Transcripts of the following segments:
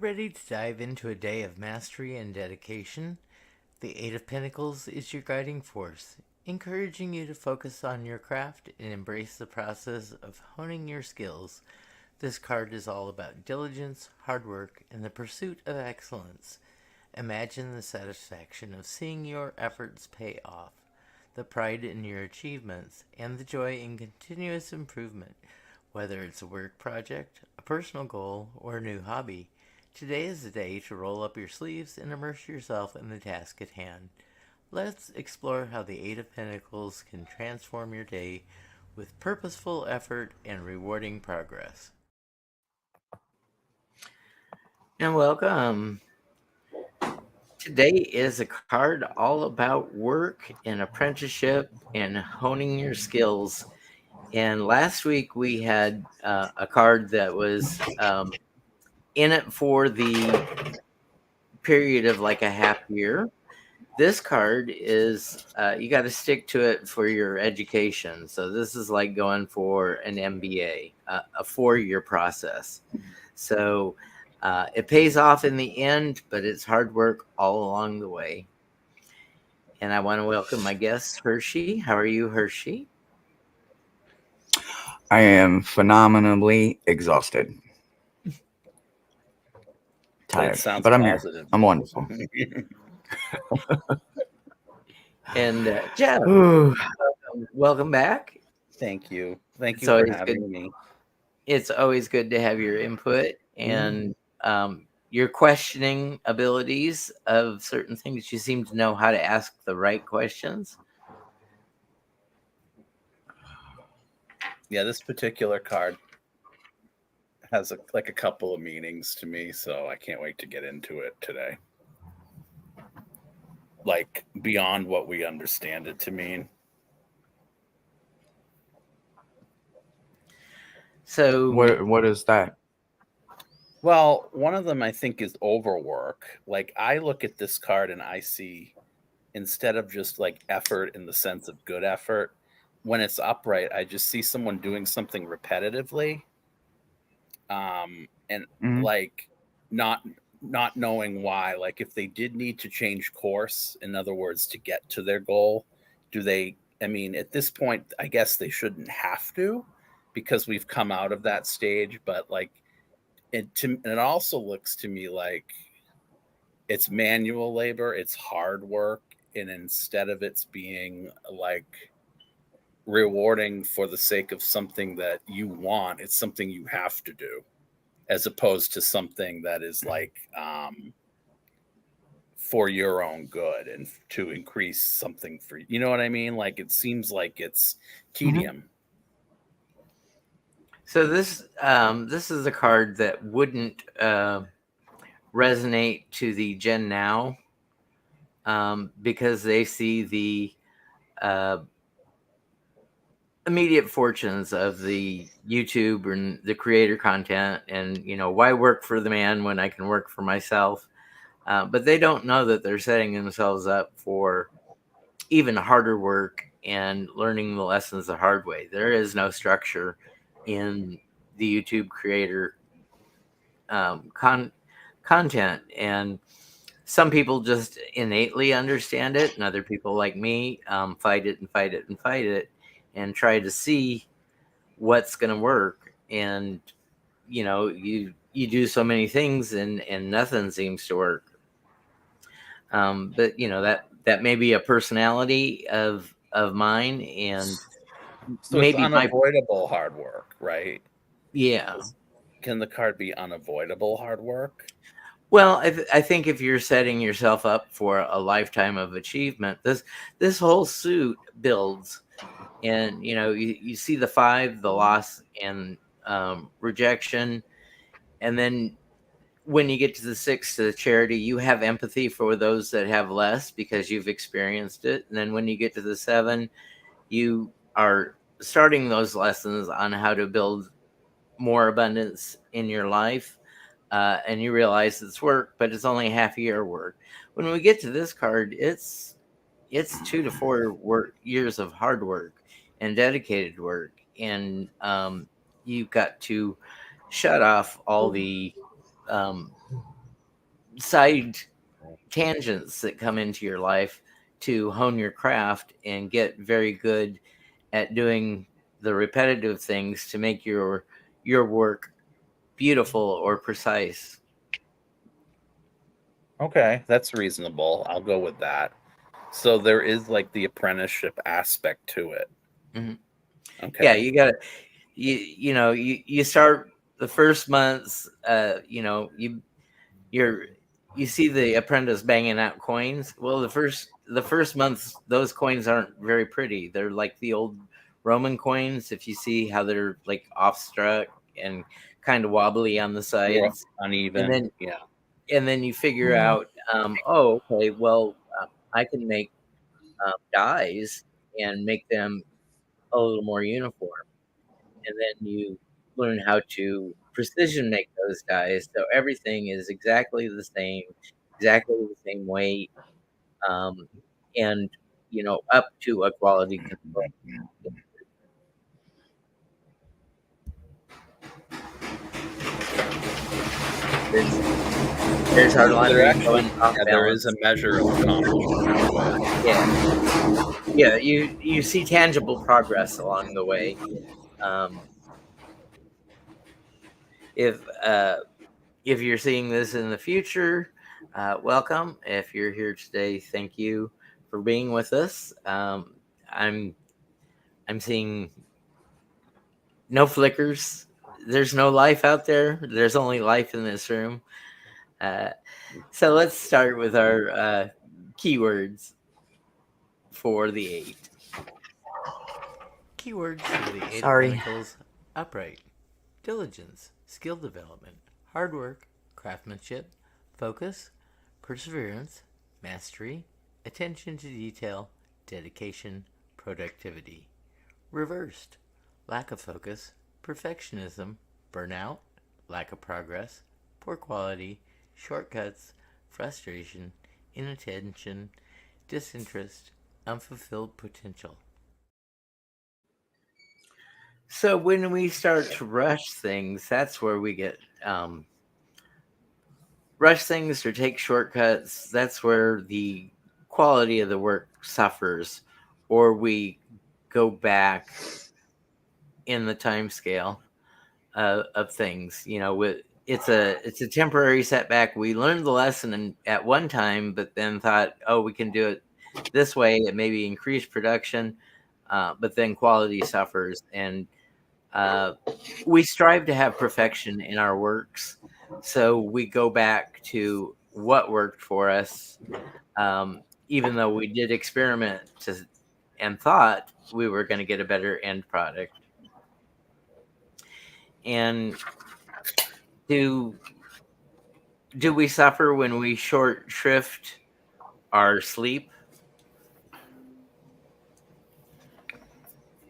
ready to dive into a day of mastery and dedication? The Eight of Pentacles is your guiding force, encouraging you to focus on your craft and embrace the process of honing your skills. This card is all about diligence, hard work, and the pursuit of excellence. Imagine the satisfaction of seeing your efforts pay off, the pride in your achievements, and the joy in continuous improvement. Whether it's a work project, a personal goal, or a new hobby, today is the day to roll up your sleeves and immerse yourself in the task at hand. Let's explore how the Eight of Pentacles can transform your day with purposeful effort and rewarding progress. And welcome. Today is a card all about work and apprenticeship and honing your skills. And last week we had a card that was in it for the period of like a half year. This card is you got to stick to it for your education. So this is like going for an MBA, a 4-year process. So it pays off in the end, but it's hard work all along the way. And I want to welcome my guest, Hershe. How are you, Hershe? I am phenomenally exhausted. Tired. But I'm positive. Here. I'm wonderful. And Jeff, welcome back. Thank you. Thank you for having me. It's always good to have your input and your questioning abilities of certain things. You seem to know how to ask the right questions. Yeah, this particular card has a couple of meanings to me, so I can't wait to get into it today. Like beyond what we understand it to mean. So what is that? Well, one of them I think is overwork. Like I look at this card and I see, instead of just like effort in the sense of good effort, when it's upright, I just see someone doing something repetitively. And like not knowing why. Like if they did need to change course, in other words, to get to their goal, I mean, at this point, I guess they shouldn't have to, because we've come out of that stage. But like it also looks to me like it's manual labor, it's hard work, and instead of it's being like rewarding for the sake of something that you want, it's something you have to do, as opposed to something that is like for your own good and to increase something for you know what I mean? Like it seems like it's tedium. So this is a card that wouldn't resonate to the Gen Now because they see the immediate fortunes of the YouTube and the creator content, and why work for the man when I can work for myself. But they don't know that they're setting themselves up for even harder work and learning the lessons the hard way. There is no structure in the YouTube creator content, and some people just innately understand it, and other people like me fight it and fight it and fight it and try to see what's going to work. And you do so many things and nothing seems to work. But that may be a personality of mine, and so maybe it's unavoidable hard work, right? Yeah. Can the card be unavoidable hard work? Well, I think if you're setting yourself up for a lifetime of achievement, this whole suit builds, and you see the 5, the loss and rejection, and then when you get to the 6, to the charity, you have empathy for those that have less because you've experienced it. And then when you get to the 7, you are starting those lessons on how to build more abundance in your life. And you realize it's work, but it's only half a year work. When we get to this card, it's 2 to 4 years of hard work and dedicated work. And you've got to shut off all the side tangents that come into your life to hone your craft and get very good at doing the repetitive things to make your work beautiful or precise. Okay, that's reasonable. I'll go with that. So there is like the apprenticeship aspect to it. Mm-hmm. Okay. Yeah, you gotta you start the first months, you see the apprentice banging out coins. Well, the first month, those coins aren't very pretty. They're like the old Roman coins. If you see how they're like off struck and kind of wobbly on the sides, uneven, and then you figure out, oh, okay, well, I can make dies and make them a little more uniform, and then you learn how to precision make those dies so everything is exactly the same weight, and up to a quality control. There's our laundry going off balance. There is a measure of accomplishment. Yeah, you see tangible progress along the way. If you're seeing this in the future, welcome. If you're here today, thank you for being with us. I'm seeing no flickers. There's no life out there. There's only life in this room. So let's start with our keywords for the 8. Keywords for the 8 of Pentacles: upright, diligence, skill development, hard work, craftsmanship, focus, perseverance, mastery, attention to detail, dedication, productivity. Reversed: lack of focus, perfectionism, burnout, lack of progress, poor quality, shortcuts, frustration, inattention, disinterest, unfulfilled potential. So when we start to rush things, that's where we get rush things or take shortcuts. That's where the quality of the work suffers, or we go back in the time scale of things. It's a temporary setback. We learned the lesson at one time, but then thought, oh, we can do it this way. It maybe increase production, but then quality suffers, and we strive to have perfection in our works. So we go back to what worked for us, even though we did experiment and thought we were going to get a better end product. And do we suffer when we short shrift our sleep?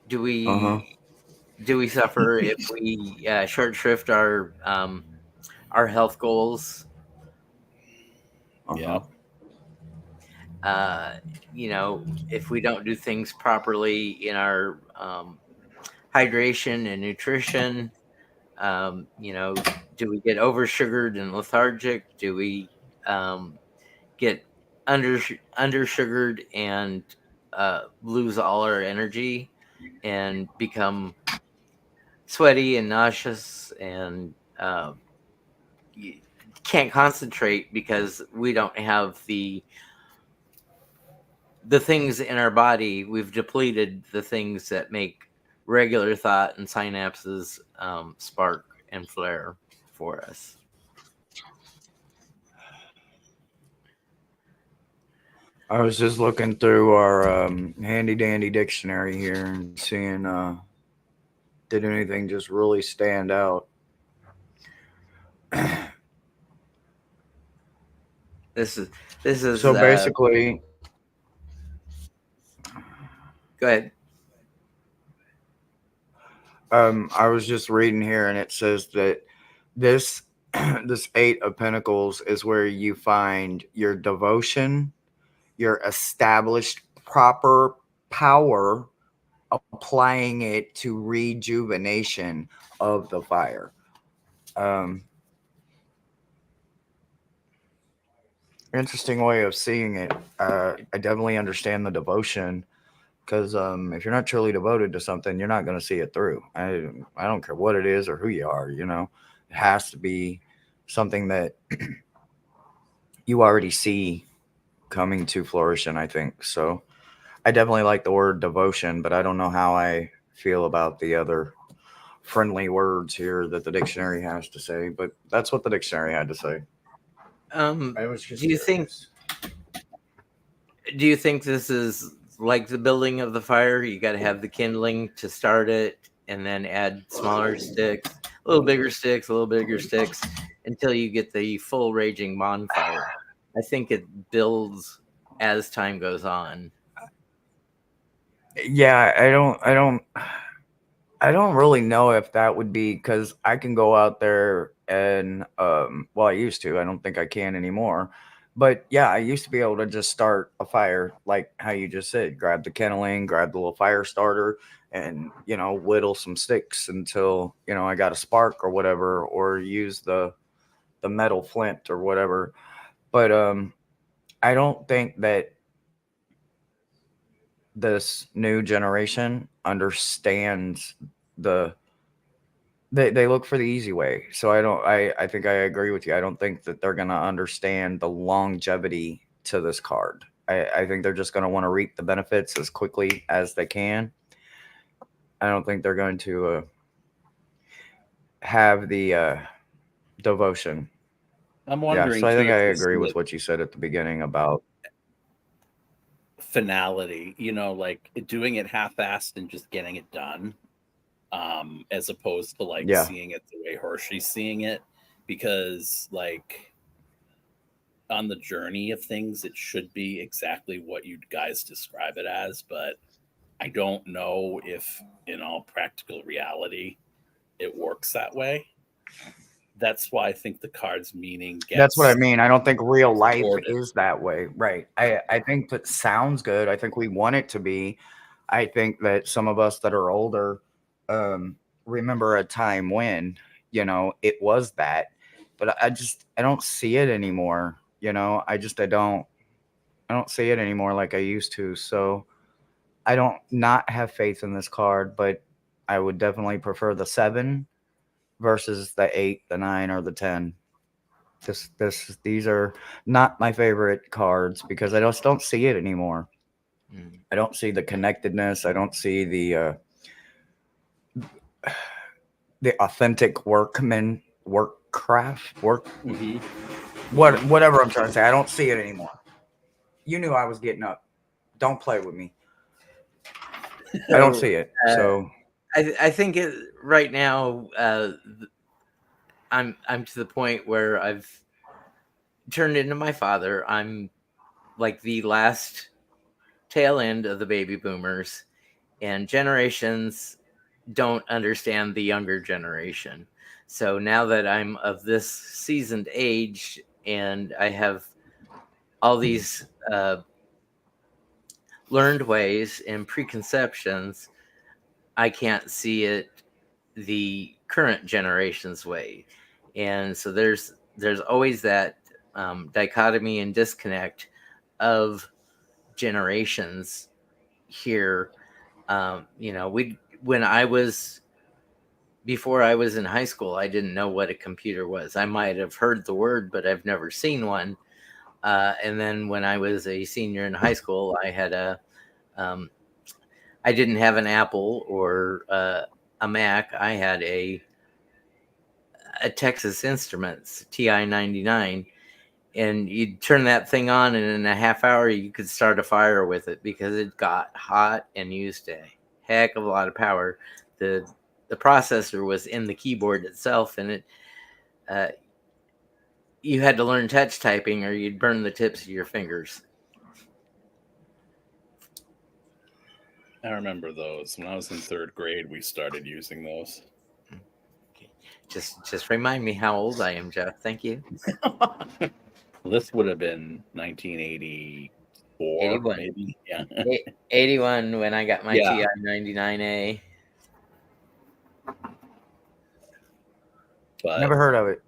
Do we suffer if we short shrift our health goals? Yeah. If we don't do things properly in our hydration and nutrition, do we get over sugared and lethargic? Do we get under sugared and lose all our energy and become sweaty and nauseous and can't concentrate because we don't have the things in our body? We've depleted the things that make regular thought and synapses spark and flare for us. I was just looking through our handy dandy dictionary here and seeing did anything just really stand out. This is so basically. Go ahead. I was just reading here, and it says that this 8 of Pentacles is where you find your devotion, your established proper power, applying it to rejuvenation of the fire. interesting way of seeing it. I definitely understand the devotion because if you're not truly devoted to something, you're not going to see it through. I don't care what it is or who you are. You know, it has to be something that you already see coming to fruition. I think so. I definitely like the word devotion, but I don't know how I feel about the other friendly words here that the dictionary has to say. But that's what the dictionary had to say. I was Do just you think curious. do you think this is like the building of the fire? You got to have the kindling to start it, and then add smaller sticks, a little bigger sticks, a little bigger sticks, until you get the full raging bonfire. I think it builds as time goes on. Yeah, I don't really know if that would be because I can go out there and well, I used to. I don't think I can anymore. But yeah, I used to be able to just start a fire like how you just said, grab the kindling, grab the little fire starter, and whittle some sticks until I got a spark or whatever, or use the metal flint or whatever. But I don't think that this new generation understands the they look for the easy way. So I think I agree with you. I don't think that they're gonna understand the longevity to this card. I think they're just gonna want to reap the benefits as quickly as they can. I don't think they're going to have the devotion. I'm Yeah, wondering so I too think I if they agree see with it what you said at the beginning about finality, like doing it half-assed and just getting it done, as opposed to like yeah. seeing it the way Hershe's seeing it, because like on the journey of things, it should be exactly what you guys describe it as, but I don't know if in all practical reality it works that way. That's why I think the card's meaning That's what I gets mean. I don't think real life distorted. is that way. Right. I think that sounds good. I think we want it to be. I think that some of us that are older um, remember a time when, it was that. But I don't see it anymore. I don't see it anymore like I used to. So I don't not have faith in this card, but I would definitely prefer the 7 versus the 8, the 9, or the 10. These are not my favorite cards because I just don't see it anymore. Mm. I don't see the connectedness. I don't see the authentic work Mm-hmm. whatever I'm trying to say. I don't see it anymore. You knew I was getting up. Don't play with me. I don't So see it. uh, So I think right now I'm to the point where I've turned into my father. I'm like the last tail end of the baby boomers, and generations don't understand the younger generation. So now that I'm of this seasoned age and I have all these learned ways and preconceptions, I can't see it the current generation's way. And so there's always that dichotomy and disconnect of generations here. We when I was before I was in high school, I didn't know what a computer was. I might have heard the word, but I've never seen one. And then when I was a senior in high school, um, I didn't have an Apple or a Mac. I had a Texas Instruments TI-99, and you'd turn that thing on, and in a half hour you could start a fire with it because it got hot and used a heck of a lot of power. The processor was in the keyboard itself, and it uh, you had to learn touch typing or you'd burn the tips of your fingers. I remember those. When I was in third grade, we started using those. Okay. Just remind me how old I am, Jeff. Thank you. This would have been 1984, 81. maybe. Yeah. 81 when I got my Yeah. TI-99A. But never heard of it.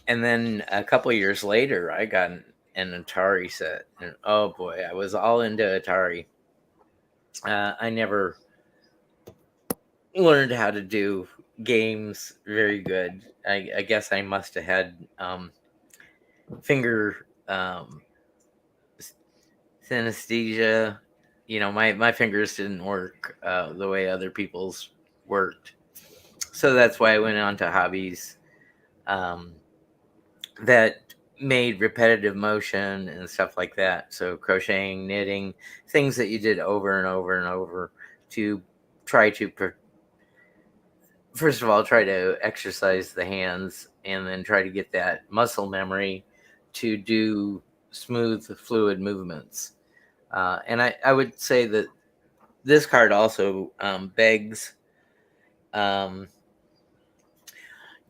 And then a couple years later, I got an Atari set, and oh boy, I was all into Atari. I never learned how to do games very good. I guess I must have had finger synesthesia. You know, my fingers didn't work the way other people's worked. So that's why I went on to hobbies um, that made repetitive motion and stuff like that. So crocheting, knitting, things that you did over and over and over to try to first of all try to exercise the hands, and then try to get that muscle memory to do smooth fluid movements. And I would say that this card also begs um,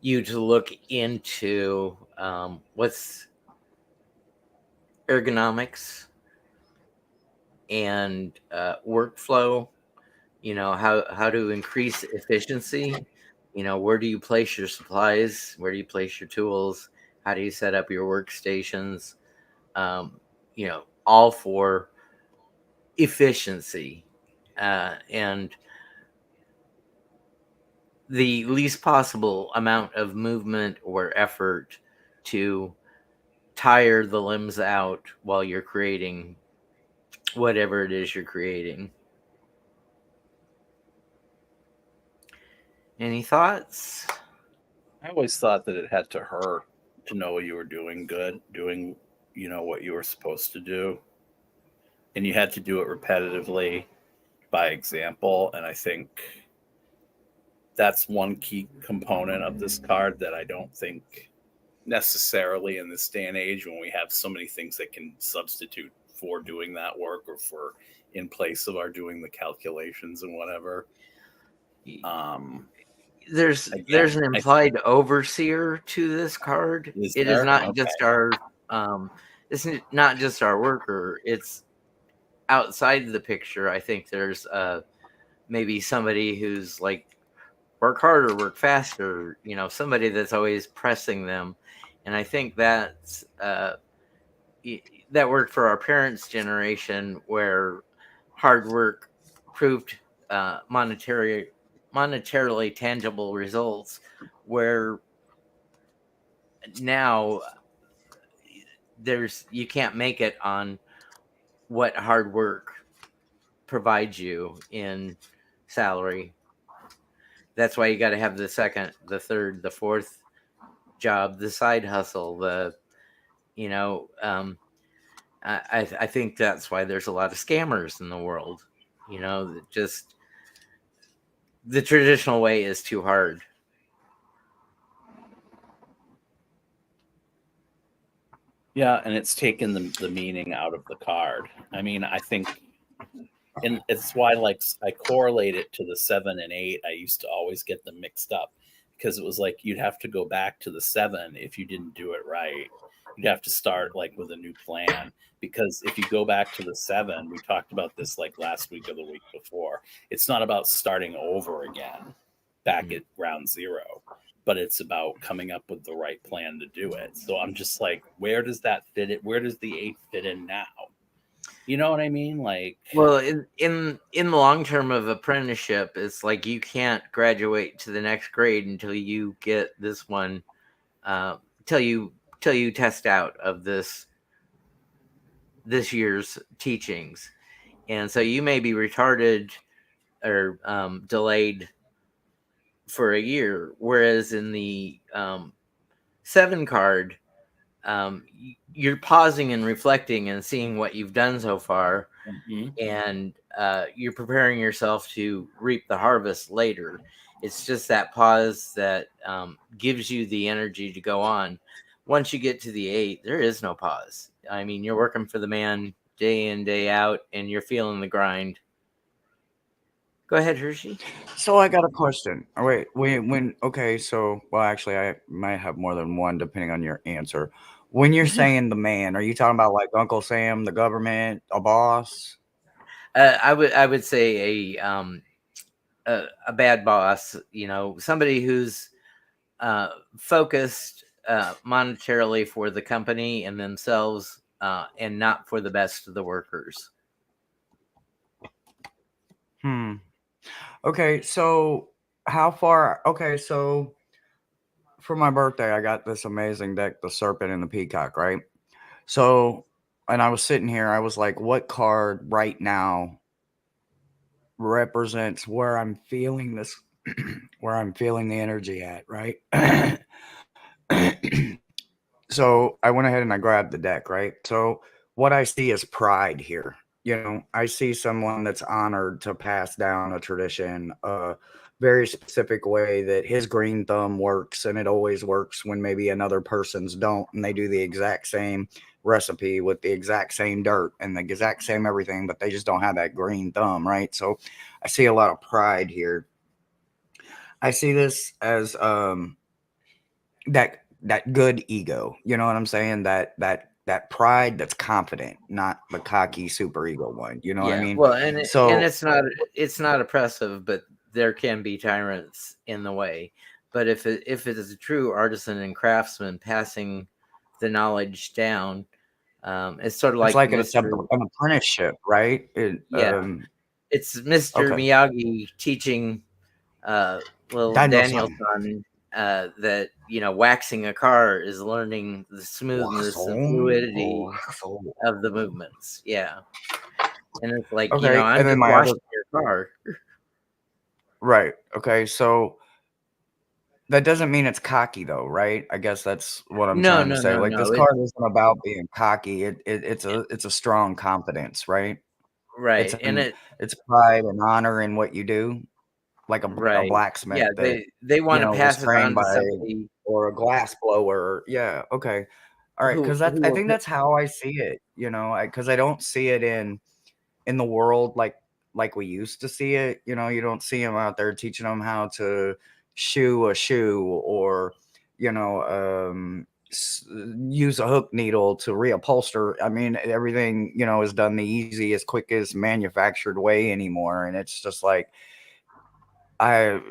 you to look into what's ergonomics and workflow. You know, how to increase efficiency. You know, where do you place your supplies? Where do you place your tools? How do you set up your workstations? You know, all for efficiency and the least possible amount of movement or effort to tire the limbs out while you're creating whatever it is you're creating. Any thoughts? I always thought that it had to hurt to know you were doing good, doing, what you were supposed to do. And you had to do it repetitively by example. And I think that's one key component of this card that I don't think necessarily in this day and age, when we have so many things that can substitute for doing that work or for in place of our doing the calculations and whatever. There's an implied overseer to this card. It is not Okay. just our it's not just our worker. It's outside the picture. I think there's maybe somebody who's like, work harder, work faster, you know, somebody that's always pressing them. And I think that's that worked for our parents' generation, where hard work proved monetarily tangible results, where now you can't make it on what hard work provides you in salary. That's why you got to have the second, the third, the fourth job, the side hustle, the you know I think that's why there's a lot of scammers in the world. You know, just the traditional way is too hard. Yeah, and it's taken the meaning out of the card. I mean, I think, and it's why, like, I correlate it to the 7 and 8. I used to always get them mixed up because it was like you'd have to go back to the 7 if you didn't do it right. You'd have to start like with a new plan, because if you go back to the 7, we talked about this like last week or the week before. It's not about starting over again back at ground zero, but it's about coming up with the right plan to do it. So I'm just like, where does that fit it? Where does the 8 fit in now? You know what I mean? Like, Well, in the long term of apprenticeship, it's like you can't graduate to the next grade until you get this one, till you test out of this year's teachings. And so you may be retarded or delayed for a year, whereas in the 7 card, you're pausing and reflecting and seeing what you've done so far, and you're preparing yourself to reap the harvest later. It's just that pause that gives you the energy to go on. Once you get to the 8, there is no pause. I mean, you're working for the man day in, day out, and you're feeling the grind. Go ahead, Hershe. So I got a question. Oh, wait, okay, so, well, actually, I might have more than one depending on your answer. When you're saying the man, are you talking about like Uncle Sam, the government, a boss? I would say a bad boss. You know, somebody who's focused monetarily for the company and themselves, and not for the best of the workers. Okay, so how far? Okay, so for my birthday, I got this amazing deck, the Serpent and the Peacock, right? So, and I was sitting here, I was like, what card right now represents where I'm feeling this, where I'm feeling the energy at, right? So I went ahead and I grabbed the deck, right? So what I see is pride here. You know, I see someone that's honored to pass down a tradition, a very specific way that his green thumb works, and it always works when maybe another person's don't, and they do the exact same recipe with the exact same dirt and the exact same everything, but they just don't have that green thumb, right? So I see a lot of pride here. I see this as that good ego, you know what I'm saying? That pride that's confident, not the cocky super ego one, you know what I Yeah, mean? well, and So it's not oppressive, but there can be tyrants in the way. But if it is a true artisan and craftsman passing the knowledge down, it's sort of it's like like it's Mr. an apprenticeship, right? Yeah, it's Mr. Okay. Miyagi teaching little Daniel-san. Daniel-san that waxing a car is learning the smoothness and fluidity of the movements. Yeah, and it's like Okay, I'm and then just my other washing your car. right. Okay, so that doesn't mean it's cocky though, right? I guess that's what I'm No, trying to no, say. no, Like this no. card isn't about being cocky. It's a strong confidence, right? It's Right, and it's pride and honor in what you do, like a right. blacksmith Yeah, that they want to was pass it trained on to by, somebody or a glass blower. Yeah, okay. All right, because who I will. think that's how I see it, because I don't see it in the world like we used to see it. You don't see them out there teaching them how to shoe a shoe, or you know use a hook needle to reupholster. I mean, everything is done the easiest, quickest manufactured way anymore, and it's just like I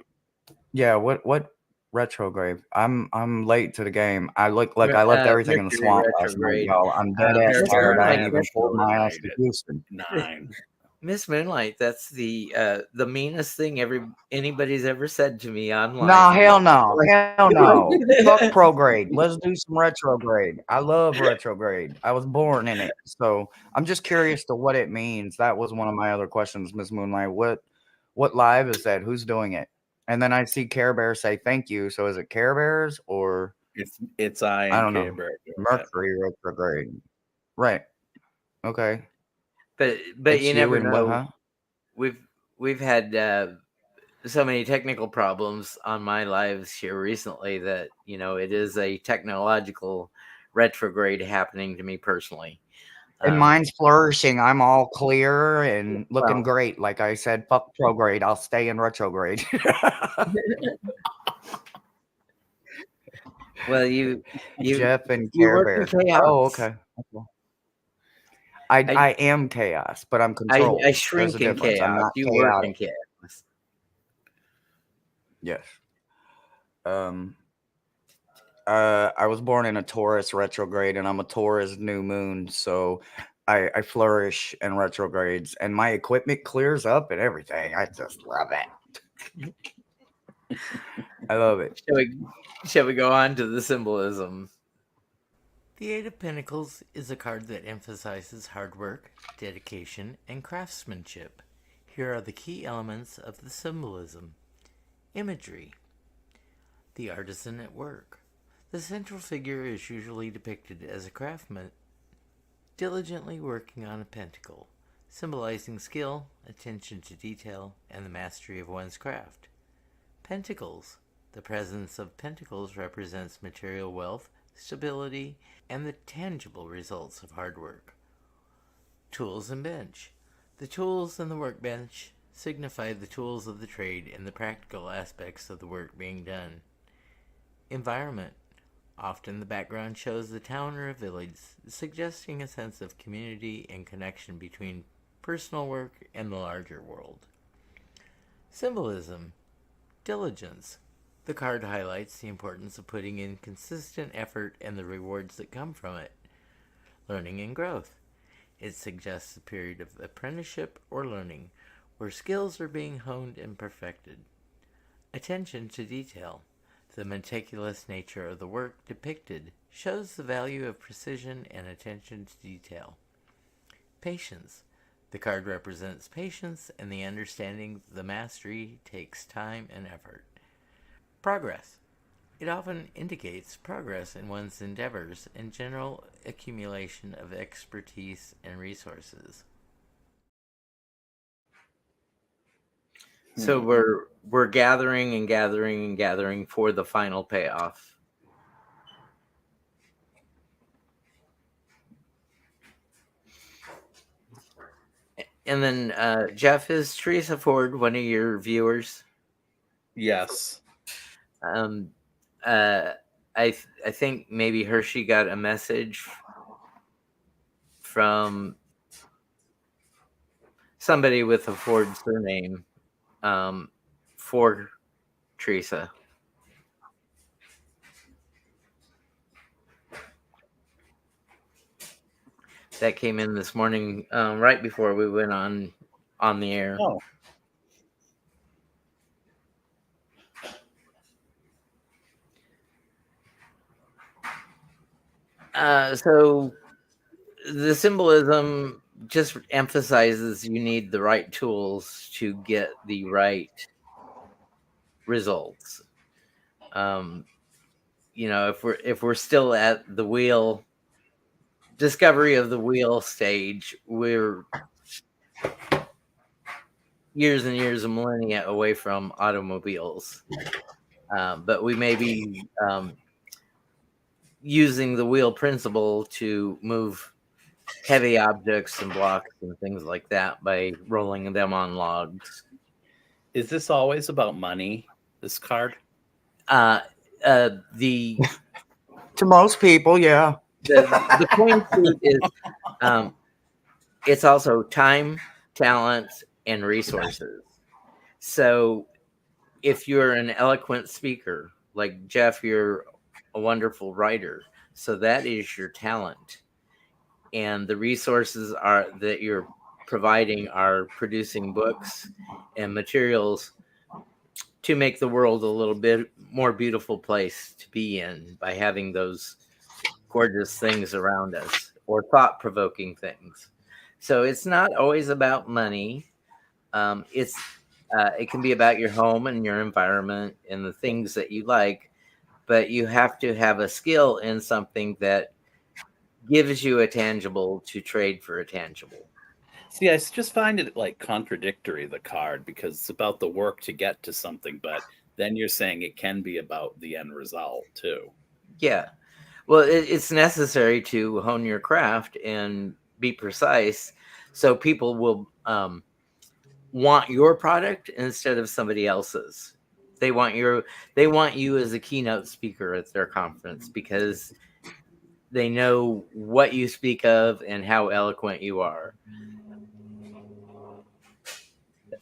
yeah, what retrograde? I'm late to the game. I left everything in the Mercury swamp last night, retrograde. y'all. I'm dead ass Miss Mercury tired. I ain't Moonlight, even pulled my ass retrograde to at Houston. 9. Miss Moonlight. That's the meanest thing anybody's ever said to me No, online. hell no. Hell no. Fuck prograde. Let's do some retrograde. I love retrograde. I was born in it. So I'm just curious to what it means. That was one of my other questions, Miss Moonlight. What live is that? Who's doing it? And then I see Care Bear say thank you. So is it Care Bears, or It's I I and don't K know, Bear. Mercury retrograde? Right. Okay. But It's you you never and what, know. huh? We've had so many technical problems on my lives here recently that it is a technological retrograde happening to me personally. And mine's flourishing. I'm all clear and looking Well, great. Like I said, fuck prograde. I'll stay in retrograde. well, you Jeff and you Care work in Bear. Oh, chaos. okay. Okay. I I I am chaos, but I'm control. I There's a shrink in difference. I'm chaos. not You work in chaotic. chaos. Yes. Um. I was born in a Taurus retrograde, and I'm a Taurus new moon, so I flourish in retrogrades, and my equipment clears up and everything. I just love it. I love it. Shall we go on to the symbolism? The Eight of Pentacles is a card that emphasizes hard work, dedication, and craftsmanship. Here are the key elements of the symbolism. Imagery. The artisan at work. The central figure is usually depicted as a craftsman diligently working on a pentacle, symbolizing skill, attention to detail, and the mastery of one's craft. Pentacles. The presence of pentacles represents material wealth, stability, and the tangible results of hard work. Tools and bench. The tools and the workbench signify the tools of the trade and the practical aspects of the work being done. Environment. Often the background shows the town or a village, suggesting a sense of community and connection between personal work and the larger world. Symbolism. Diligence. The card highlights the importance of putting in consistent effort and the rewards that come from it. Learning and growth. It suggests a period of apprenticeship or learning, where skills are being honed and perfected. Attention to detail. The meticulous nature of the work depicted shows the value of precision and attention to detail. Patience. The card represents patience and the understanding the mastery takes time and effort. Progress. It often indicates progress in one's endeavors and general accumulation of expertise and resources. So we're gathering and gathering and gathering for the final payoff. And then Jeff, is Teresa Ford one of your viewers? Yes. I think maybe Hershe got a message from somebody with a Ford surname for Teresa. That came in this morning, right before we went on the air. Oh. So the symbolism just emphasizes you need the right tools to get the right results. If we're still at the wheel discovery of the wheel stage, we're years and years of millennia away from automobiles, but we may be using the wheel principle to move heavy objects and blocks and things like that by rolling them on logs. Is this always about money, this card? The To most people, yeah. the coin suit is it's also time, talent, and resources. So if you're an eloquent speaker, like Jeff, you're a wonderful writer. So that is your talent. And the resources are that you're providing are producing books and materials to make the world a little bit more beautiful place to be in by having those gorgeous things around us or thought-provoking things. So it's not always about money. It can be about your home and your environment and the things that you like, but you have to have a skill in something that gives you a tangible to trade for a tangible. See, I just find it like contradictory, the card, because it's about the work to get to something, but then you're saying it can be about the end result too. Yeah. Well, it's necessary to hone your craft and be precise so people will want your product instead of somebody else's. They want you as a keynote speaker at their conference because they know what you speak of and how eloquent you are.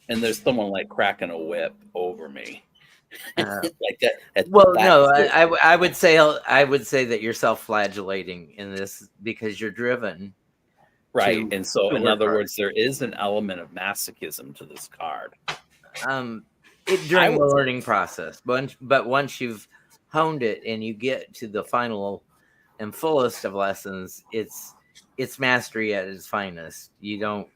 And there's someone like cracking a whip over me. Like that. Well, no, I would say that you're self-flagellating in this because you're driven. Right. And so, in other hard. words, there is an element of masochism to this card. During the learning process, but once you've honed it and you get to the final and fullest of lessons, it's mastery at its finest. You don't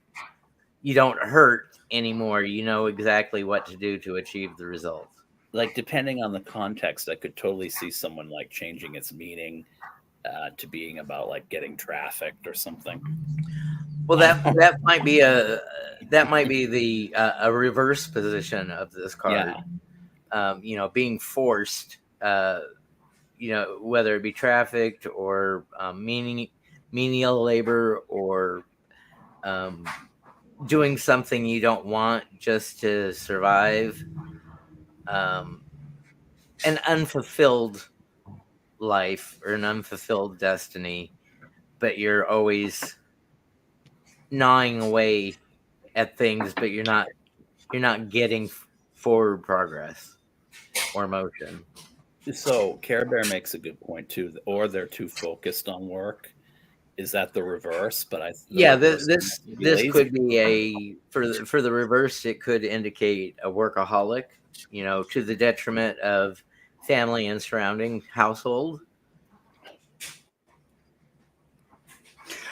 hurt anymore. You know exactly what to do to achieve the result. Like, depending on the context, I could totally see someone like changing its meaning to being about like getting trafficked or something. Well, that might be the a reverse position of this card. Yeah. Being forced, whether it be trafficked or menial labor or doing something you don't want just to survive. An unfulfilled life or an unfulfilled destiny, but you're always gnawing away at things, but you're not getting forward progress. or motion. So Care Bear makes a good point too, or they're too focused on work. Is that the reverse? But This could be a for the reverse. It could indicate a workaholic, to the detriment of family and surrounding household.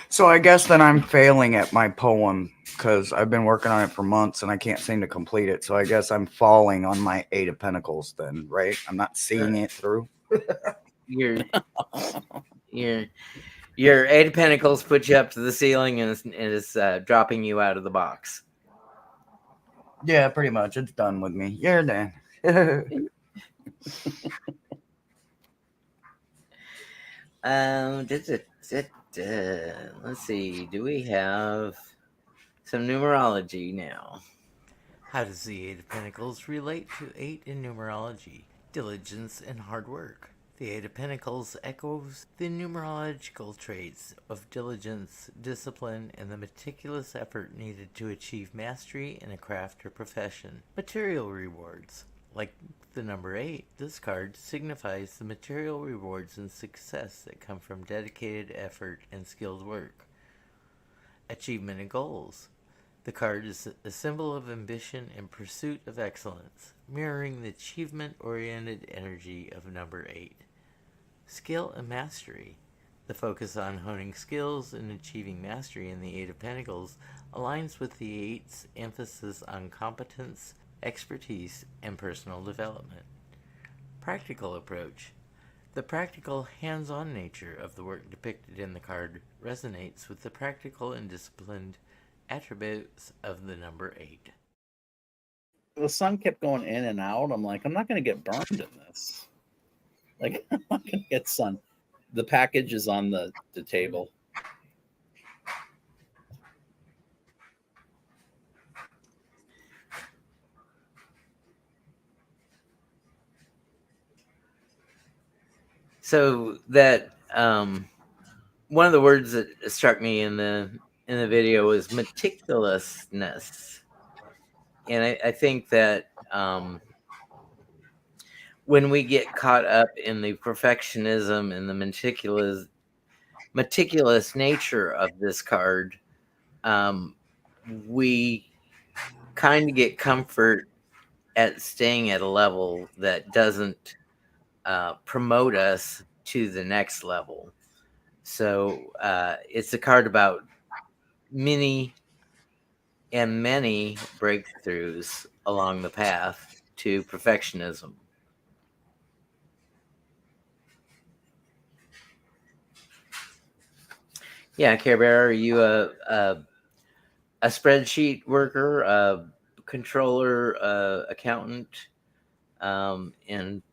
So I guess then I'm failing at my poem because I've been working on it for months and I can't seem to complete it. So I guess I'm falling on my Eight of Pentacles then, right? I'm not seeing it through. Your Eight of Pentacles put you up to the ceiling and is dropping you out of the box. Yeah, pretty much. It's done with me. You're done. Let's see. Do we have some numerology now? How does the Eight of Pentacles relate to 8 in numerology? Diligence and hard work. The Eight of Pentacles echoes the numerological traits of diligence, discipline, and the meticulous effort needed to achieve mastery in a craft or profession. Material rewards. Like the number 8, this card signifies the material rewards and success that come from dedicated effort and skilled work. Achievement and goals. The card is a symbol of ambition and pursuit of excellence, mirroring the achievement-oriented energy of number 8. Skill and mastery. The focus on honing skills and achieving mastery in the Eight of Pentacles aligns with the Eight's emphasis on competence, expertise, and personal development. Practical approach. The practical, hands-on nature of the work depicted in the card resonates with the practical and disciplined attributes of the number 8. The sun kept going in and out. I'm like, I'm not going to get burned in this. Like, I'm not going to get sun. The package is on the table. So that one of the words that struck me in the video was meticulousness, and I think that when we get caught up in the perfectionism and the meticulous nature of this card, we kind of get comfort at staying at a level that doesn't promote us to the next level. So it's a card about many breakthroughs along the path to perfectionism. Yeah, Care Bear, are you a spreadsheet worker, a controller, accountant, and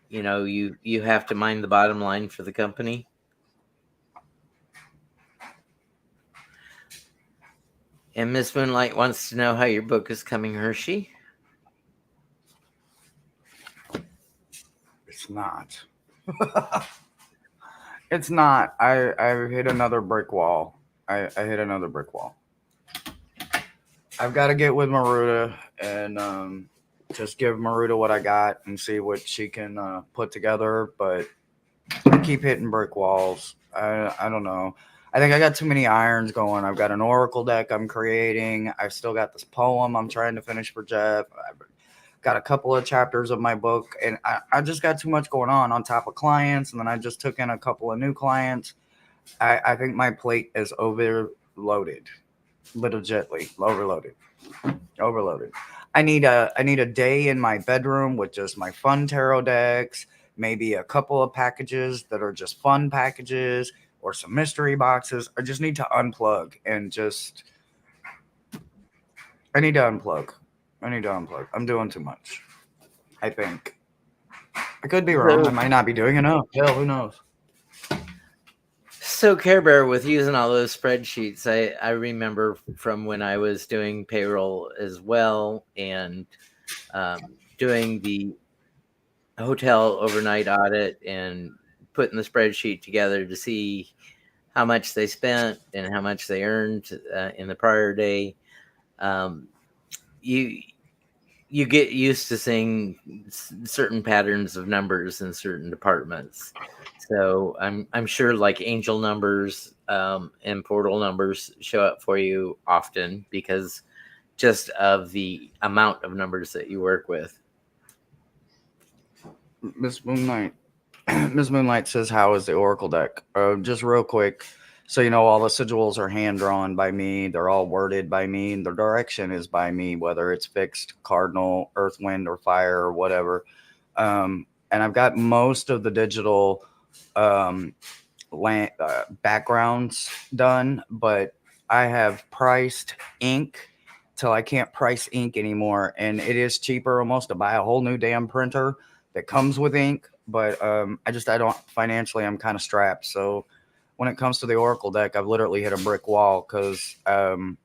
you have to mind the bottom line for the company? And Miss Moonlight wants to know how your book is coming, Hershe. It's not. It's not. I hit another brick wall. I hit another brick wall. I've got to get with Maruta and just give Maruta what I got and see what she can put together. But I keep hitting brick walls. I don't know. I think I got too many irons going. I've got an oracle deck I'm creating. I've still got this poem I'm trying to finish for Jeff. I've got a couple of chapters of my book, and I just got too much going on top of clients. And then I just took in a couple of new clients. I think my plate is overloaded, legitimately overloaded. I need a day in my bedroom with just my fun tarot decks, maybe a couple of packages that are just fun packages or some mystery boxes. I just need to unplug and I need to unplug. I'm doing too much, I think. I could be wrong. I might not be doing enough. Hell, who knows? So Care Bear, with using all those spreadsheets, I remember from when I was doing payroll as well and doing the hotel overnight audit and putting the spreadsheet together to see how much they spent and how much they earned in the prior day. you get used to seeing certain patterns of numbers in certain departments. So I'm sure like angel numbers and portal numbers show up for you often because just of the amount of numbers that you work with. Miss Moonlight. Miss Moonlight says, "How is the Oracle deck?" Just real quick, so you know, all the sigils are hand drawn by me. They're all worded by me, and the direction is by me, whether it's fixed, cardinal, earth, wind, or fire, or whatever. And I've got most of the digital backgrounds done, but I have priced ink till I can't price ink anymore, and it is cheaper almost to buy a whole new damn printer that comes with ink. But I don't financially, I'm kind of strapped. So when it comes to the Oracle deck, I've literally hit a brick wall because I'm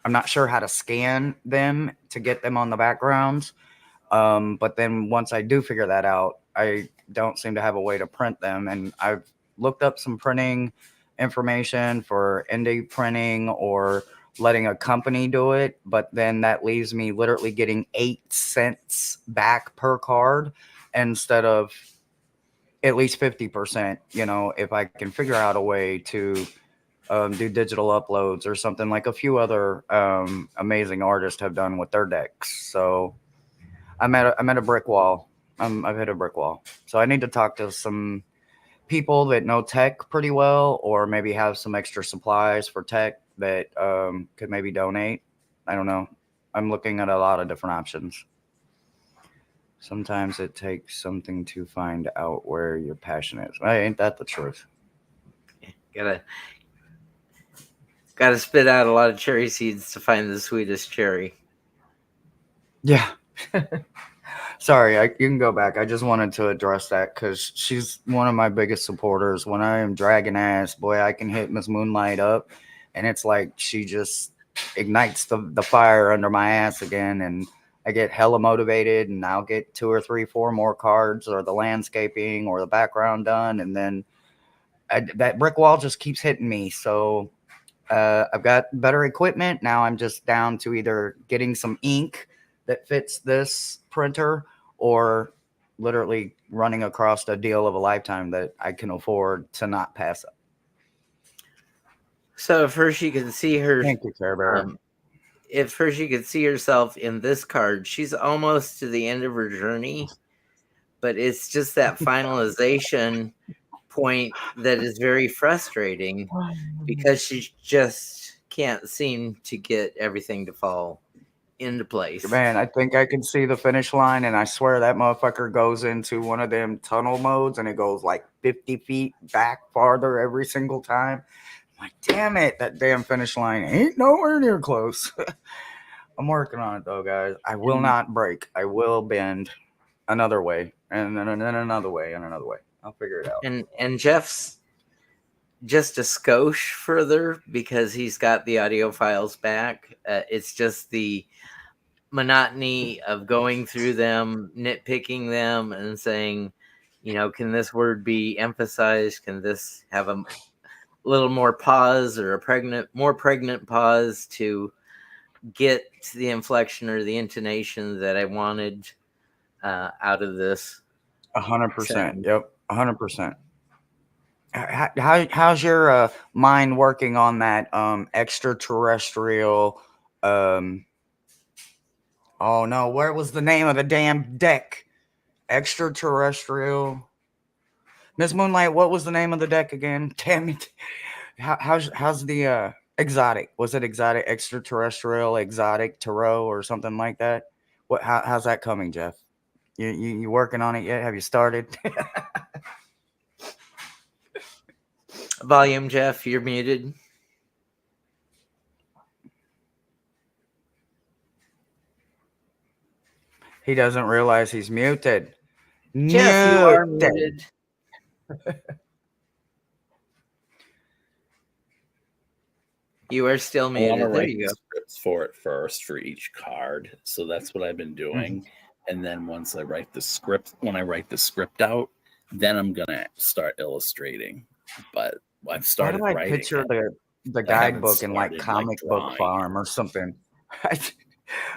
not sure how to scan them to get them on the backgrounds. But then once I do figure that out, I don't seem to have a way to print them. And I've looked up some printing information for indie printing or letting a company do it. But then that leaves me literally getting 8 cents back per card instead of at least 50%, you know, if I can figure out a way to do digital uploads or something like a few other amazing artists have done with their decks. So I'm at a brick wall. I've hit a brick wall. So I need to talk to some people that know tech pretty well, or maybe have some extra supplies for tech that could maybe donate. I don't know. I'm looking at a lot of different options. Sometimes it takes something to find out where your passion is. Ain't that the truth? Gotta spit out a lot of cherry seeds to find the sweetest cherry. Yeah. Sorry, you can go back. I just wanted to address that because she's one of my biggest supporters. When I am dragging ass, boy, I can hit Miss Moonlight up, and it's like she just ignites the fire under my ass again, and I get hella motivated, and I'll get 2 or 3, 4 more cards, or the landscaping, or the background done, and then that brick wall just keeps hitting me. So I've got better equipment now. I'm just down to either getting some ink that fits this printer, or literally running across a deal of a lifetime that I can afford to not pass up. So if Hershe can see her, Thank you, Care Bear. if Hershe could see herself in this card, she's almost to the end of her journey, but it's just that finalization point that is very frustrating because she just can't seem to get everything to fall into place. Man, I think I can see the finish line, and I swear that motherfucker goes into one of them tunnel modes, and it goes like 50 feet back farther every single time. I'm like, damn it, that damn finish line ain't nowhere near close. I'm working on it though, guys. I will not break. I will bend another way, and then another way, and another way. I'll figure it out. And Jeff's just a skosh further because he's got the audio files back. It's just the monotony of going through them, nitpicking them, and saying, you know, can this word be emphasized? Can this have a little more pause, or more pregnant pause to get the inflection or the intonation that I wanted out of this? 100%. Yep, 100%. How's your mind working on that extraterrestrial? Oh no, where was the name of the damn deck? Extraterrestrial. Miss Moonlight, what was the name of the deck again? Damn it. How's the exotic? Was it exotic, extraterrestrial, exotic tarot, or something like that? How's that coming, Jeff? You working on it yet? Have you started? Volume, Jeff, you're muted. He doesn't realize he's muted. Jeff, you are muted. You are still muted. I want to There write you go. scripts for it first for each card. So that's what I've been doing. And then once I write the script, when I write the script out, then I'm going to start illustrating. But I've started writing. Picture the guidebook in like comic book farm or something?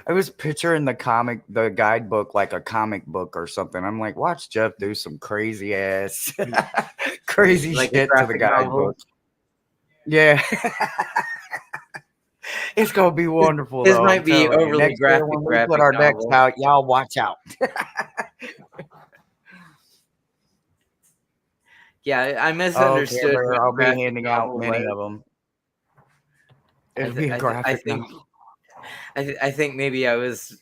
I was picturing the guidebook like a comic book or something. I'm like, watch Jeff do some crazy ass, crazy Like a shit to the graphic novel. guidebook. Yeah. It's gonna be wonderful His though. I'm might be telling you. overly Next year when we put graphic our decks novel. out, y'all watch out. Yeah, I Oh, misunderstood Care what Bear, I'll be graphic handing out novel many was. of them. I, It'll th- be a I, th- I graphic think novel. I think maybe I was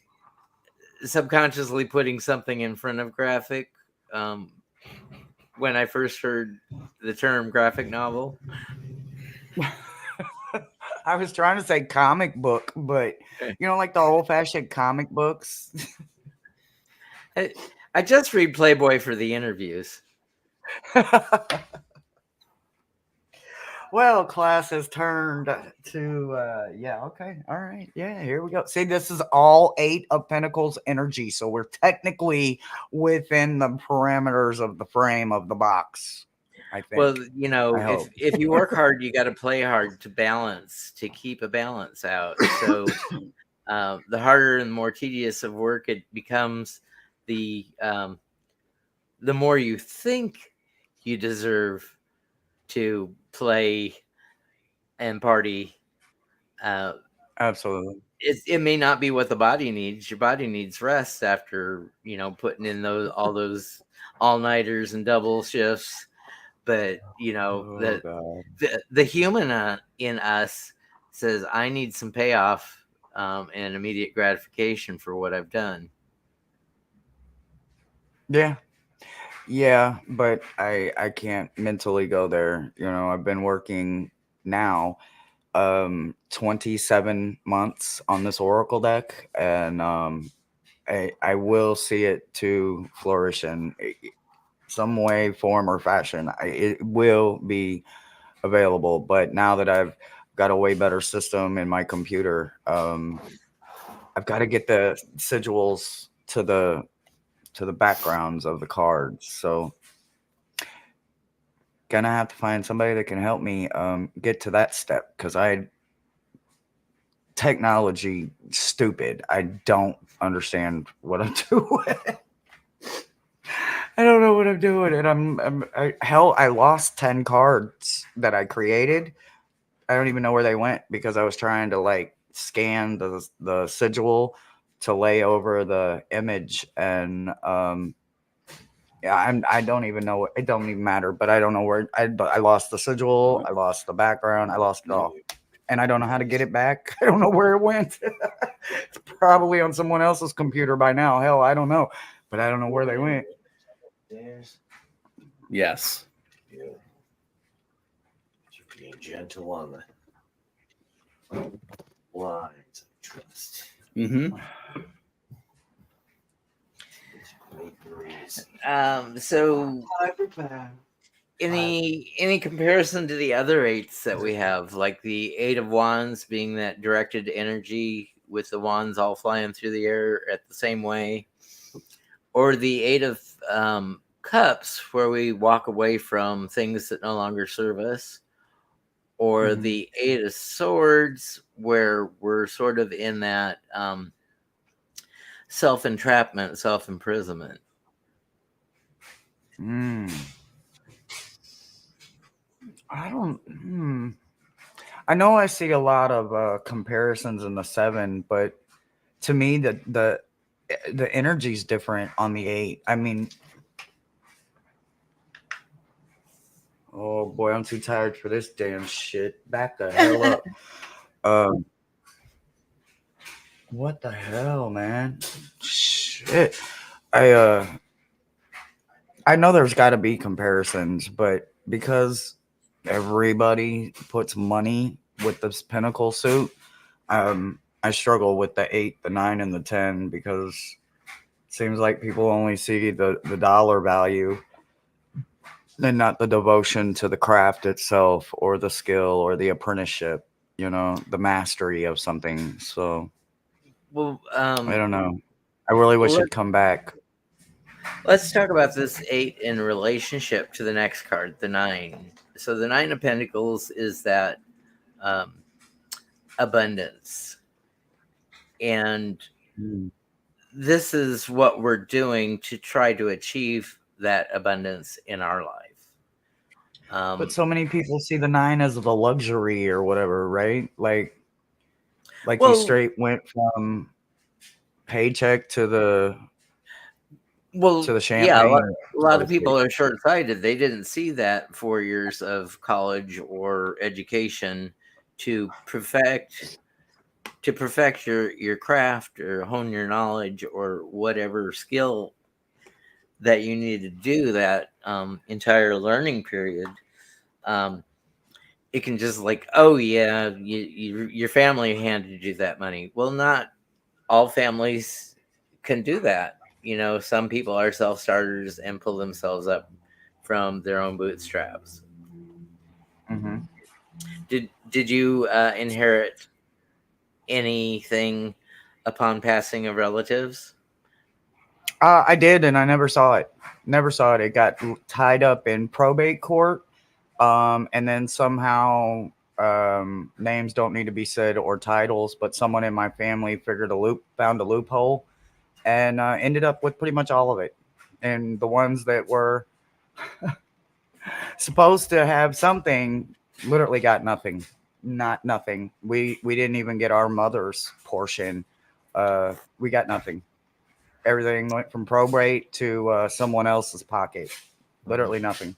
subconsciously putting something in front of graphic when I first heard the term graphic novel. I was trying to say comic book, but like the old-fashioned comic books. I just read Playboy for the interviews. Well, class has turned to yeah, okay, all right, yeah, here we go. See, this is all 8 of Pentacles energy, so we're technically within the parameters of the frame of the box. I think. Well, I hope. if you work hard, you got to play hard to keep a balance out. So the harder and more tedious of work it becomes, the more you think you deserve to play and party. Absolutely. It may not be what the body needs. Your body needs rest after putting in all those all-nighters and double shifts. But Oh God. the human in us says, I need some payoff and immediate gratification for what I've done. Yeah. Yeah, but I can't mentally go there. I've been working now 27 months on this oracle deck, and I will see it to flourish in some way, form, or fashion. It will be available, but now that I've got a way better system in my computer, I've got to get the sigils to the backgrounds of the cards. So gonna have to find somebody that can help me get to that step, because technology stupid. I don't understand what I'm doing. I don't know what I'm doing, and I lost 10 cards that I created. I don't even know where they went, because I was trying to like scan the sigil to lay over the image, and yeah, I don't even know. It don't even matter. But I don't know where I lost the sigil. I lost the background. I lost it all, and I don't know how to get it back. I don't know where it went. It's probably on someone else's computer by now. Hell, I don't know, but I don't know where they went. Yes. Yeah. You're being gentle on the lines of trust. Mm-hmm. So any comparison to the other 8s that we have, like the 8 of Wands being that directed energy with the wands all flying through the air at the same way, or the 8 of Cups where we walk away from things that no longer serve us, or the 8 of Swords where we're sort of in that self-entrapment, self-imprisonment. I don't. I know I see a lot of comparisons in the 7, but to me, the energy's different on the 8. I mean, oh boy, I'm too tired for this damn shit. Back the hell up. What the hell, man? Shit. I know there's got to be comparisons, but because everybody puts money with this Pinnacle suit, I struggle with the 8, the 9, and the 10, because it seems like people only see the dollar value and not the devotion to the craft itself, or the skill, or the apprenticeship, the mastery of something. So Well, I don't know. I really wish it'd come back. Let's talk about this 8 in relationship to the next card, the 9. So the 9 of Pentacles is that abundance. And Mm. this is what we're doing to try to achieve that abundance in our life. But so many people see the 9 as the luxury or whatever, right? Like you Well, straight went from paycheck to the yeah, champagne, a so lot to of speak. people are short-sighted. They didn't see that 4 years of college or education to perfect your craft or hone your knowledge or whatever skill that you need to do that entire learning period. Um, it can just like, oh yeah, your family handed you that money. Well, not all families can do that. Some people are self-starters and pull themselves up from their own bootstraps. Mm-hmm. Did you inherit anything upon passing of relatives? I did, and I never saw it. Never saw it. It got tied up in probate court, and then somehow names don't need to be said or titles, but someone in my family found a loophole, and ended up with pretty much all of it. And the ones that were supposed to have something literally got nothing. Not nothing. We didn't even get our mother's portion. We got nothing. Everything went from probate to someone else's pocket. Literally nothing.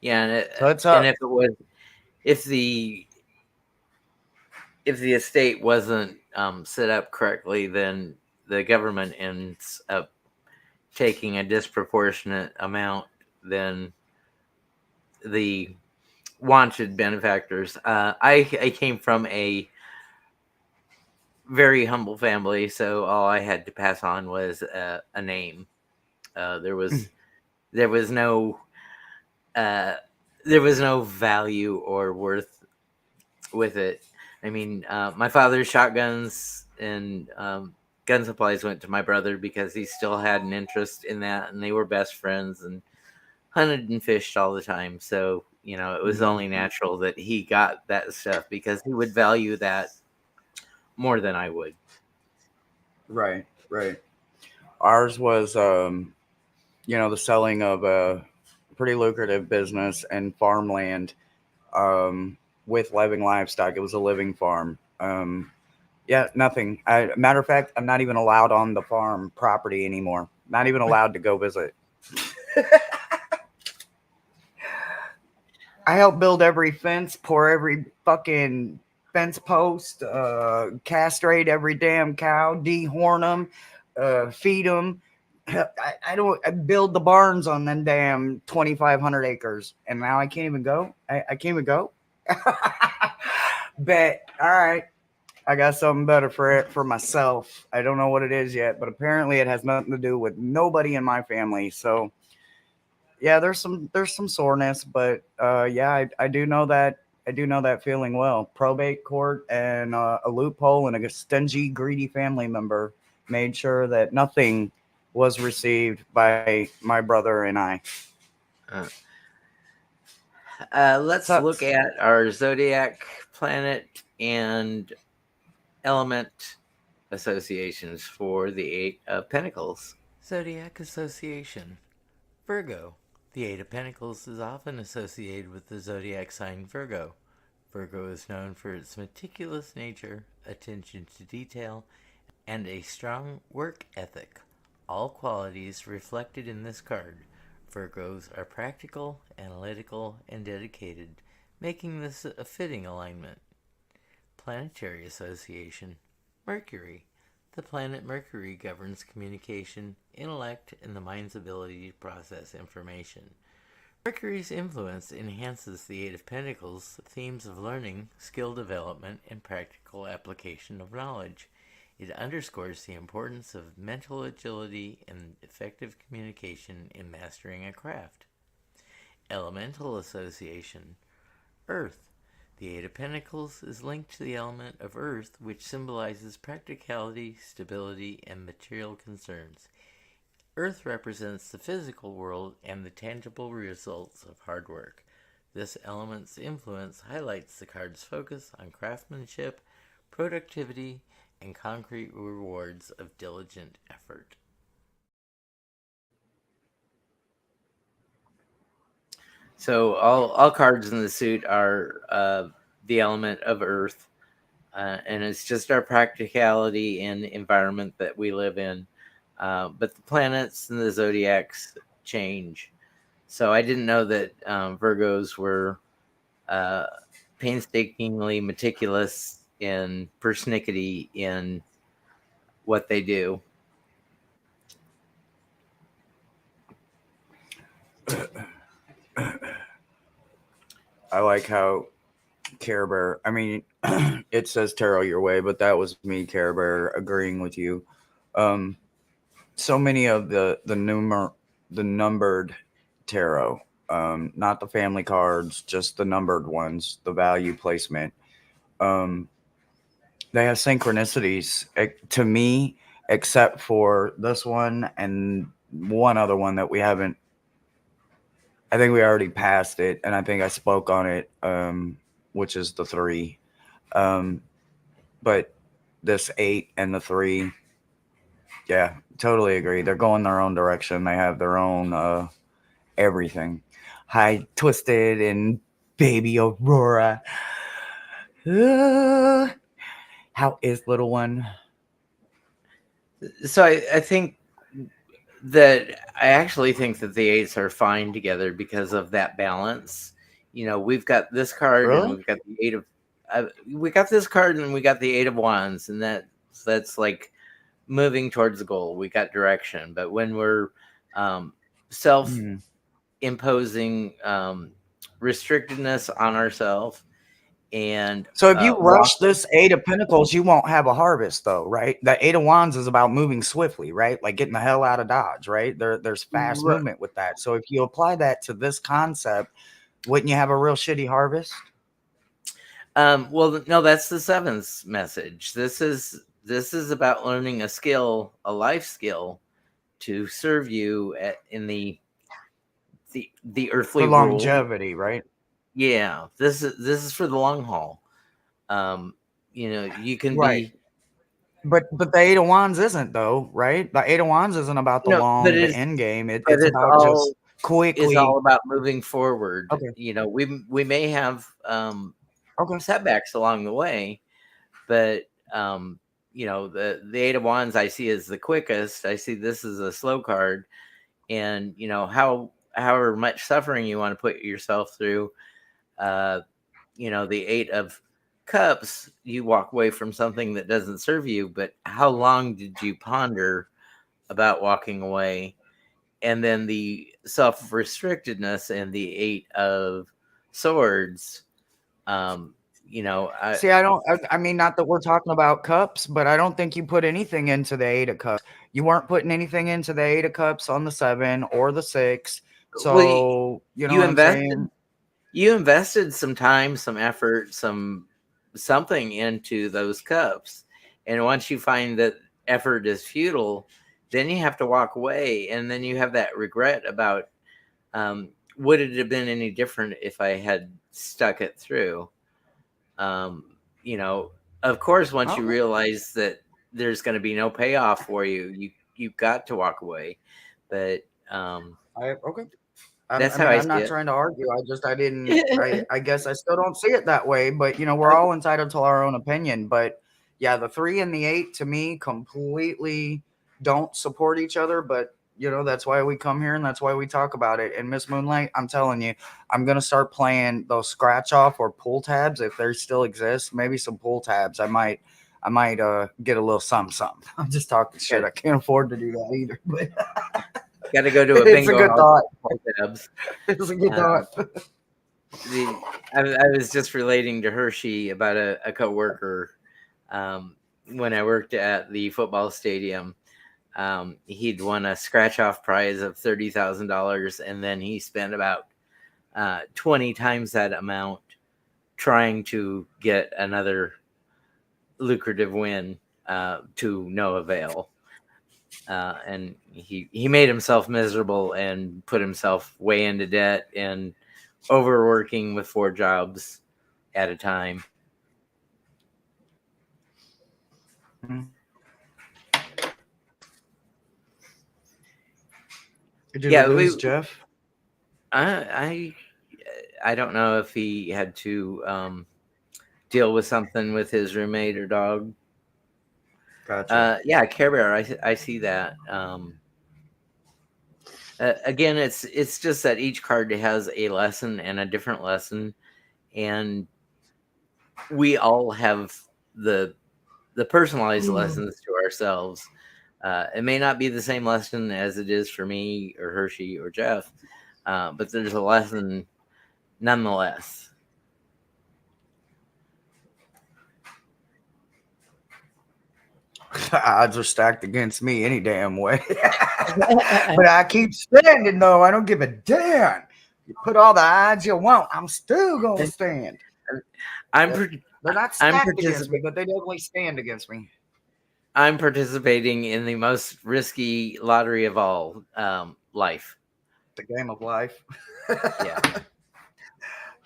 Yeah, So it's and if the estate wasn't set up correctly, then the government ends up taking a disproportionate amount than the wanted benefactors. I came from a very humble family, so all I had to pass on was a name. There was there was no uh, there was no value or worth with it. I mean, my father's shotguns and gun supplies went to my brother because he still had an interest in that, and they were best friends and hunted and fished all the time. So it was only natural that he got that stuff because he would value that more than I would. right, right. Ours was, the selling of a pretty lucrative business and farmland with living livestock. It was a living farm. Yeah, nothing. Matter of fact, I'm not even allowed on the farm property anymore. Not even allowed to go visit. I helped build every fence, pour every fucking fence post, castrate every damn cow, dehorn them, feed them. I don't I build the barns on them damn 2,500 acres, and now I can't even go. I can't even go. Bet. All right. I got something better for myself. I don't know what it is yet, but apparently it has nothing to do with nobody in my family. So yeah, there's some soreness, but yeah, I do know that feeling well. Probate court and a loophole and a stingy, greedy family member made sure that nothing was received by my brother and I. Uh, let's look Sucks. at our zodiac planet and element associations for the Eight of Pentacles. Zodiac Association. Virgo. The Eight of Pentacles is often associated with the zodiac sign Virgo. Virgo is known for its meticulous nature, attention to detail, and a strong work ethic, all qualities reflected in this card. Virgos are practical, analytical, and dedicated, making this a fitting alignment. Planetary Association. Mercury. The planet Mercury governs communication, intellect, and the mind's ability to process information. Mercury's influence enhances the Eight of Pentacles' themes of learning, skill development, and practical application of knowledge. It underscores the importance of mental agility and effective communication in mastering a craft. Elemental Association. Earth. The Eight of Pentacles is linked to the element of Earth, which symbolizes practicality, stability, and material concerns. Earth represents the physical world and the tangible results of hard work. This element's influence highlights the card's focus on craftsmanship, productivity, and concrete rewards of diligent effort. So all cards in the suit are the element of earth, and it's just our practicality and environment that we live in. But the planets and the zodiacs change. So I didn't know that Virgos were painstakingly meticulous and persnickety in what they do. I like how Care Bear. I mean, it says tarot your way, but that was me, Care Bear, agreeing with you. So many of the numbered tarot, not the family cards, just the numbered ones, the value placement. They have synchronicities to me, except for this one and one other one that we haven't. I think we already passed it, and I think I spoke on it, which is the 3. But this 8 and the 3, yeah, totally agree. They're going their own direction. They have their own everything. Hi, Twisted and Baby Aurora. How is little one? So I think that I actually think that the 8s are fine together because of that balance. You know, we've got this card and Really? we've got the 8 of we got this card and we got the 8 of wands, and that's like moving towards the goal. We got direction. But when we're self imposing restrictedness on ourselves, and So if you walk, rush this 8 of Pentacles, you won't have a harvest, though, right? The 8 of Wands is about moving swiftly, right? Like getting the hell out of Dodge, right? There's fast movement with that. So if you apply that to this concept, wouldn't you have a real shitty harvest? well, no, that's the 7's message. This is about learning a skill, a life skill, to serve you in the earthly For rule. longevity, right? Yeah, this is for the long haul. You know, you can Right. be, But the 8 of Wands isn't, though, right? The 8 of Wands isn't about no, but the end game. but It's it's about all just quickly. about moving forward. Okay. You know, we may have Okay. setbacks along the way, but you know, the 8 of wands I see as the quickest. I see this as a slow card, and you know, however much suffering you want to put yourself through, you know, the 8 of cups, you walk away from something that doesn't serve you, but how long did you ponder about walking away? And then the self-restrictedness and the 8 of swords, you know, See, I mean, not that we're talking about cups, but I don't think you put anything into the 8 of cups. You weren't putting anything into the 8 of cups on the 7 or the 6. well, So, you know you what I'm invested saying? you invested some time, some effort, something into those cups, and once you find that effort is futile, then you have to walk away, and then you have that regret about, would it have been any different if I had stuck it through? You know, of course, once you Okay. realize that there's going to be no payoff for you, you've got to walk away. But Okay. that's I how mean, I I'm see not it. trying to argue. I guess I still don't see it that way. But, you know, we're all entitled to our own opinion. But yeah, the 3 and the 8 to me completely don't support each other. But, you know, that's why we come here and that's why we talk about it. And Miss Moonlight, I'm telling you, I'm going to start playing those scratch off or pull tabs if they still exist. Maybe some pull tabs. I might get a little something. I'm just talking shit. I can't afford to do that either. But Got to go to a it's a bingo good hall. thought. It's a good Um, thought. I was just relating to Hershe about a coworker, when I worked at the football stadium. He'd won a scratch off prize of $30,000, and then he spent about 20 times that amount trying to get another lucrative win, to no avail. And he made himself miserable and put himself way into debt and overworking with 4 jobs at a time. Did Yeah, we lose Jeff? I don't know if he had to deal with something with his roommate or dog. Gotcha. Yeah, Care Bear. I see that. Again, it's just that each card has a lesson and a different lesson, and we all have the personalized lessons to ourselves. It may not be the same lesson as it is for me or Hershe or Jeff, but there's a lesson nonetheless. Odds are stacked against me any damn way. But I keep standing, though. I don't give a damn. You put all the odds you want, I'm still going to stand. They're not stacked against me, but they definitely stand against me. I'm participating in the most risky lottery of all, life. The game of life. Yeah.